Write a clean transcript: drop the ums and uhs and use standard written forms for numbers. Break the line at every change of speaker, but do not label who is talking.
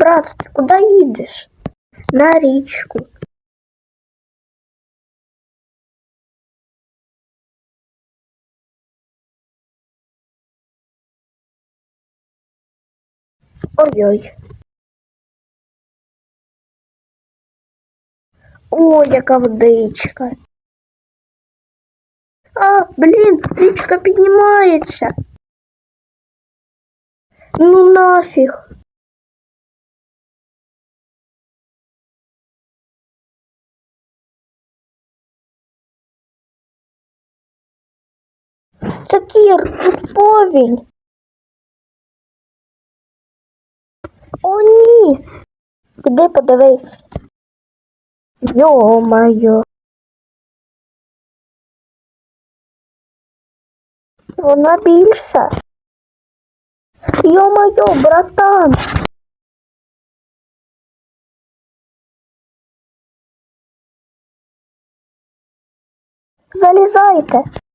брат, ти куди їдеш? На річку. Ой-ой. О, яка водичка. А, блін, річка піднімається. Ну нафіг. Сакір, тут повінь. О, ні. Іди подивись. Йо-моє. Вона більша. Йо-моє, братан. Залізайте.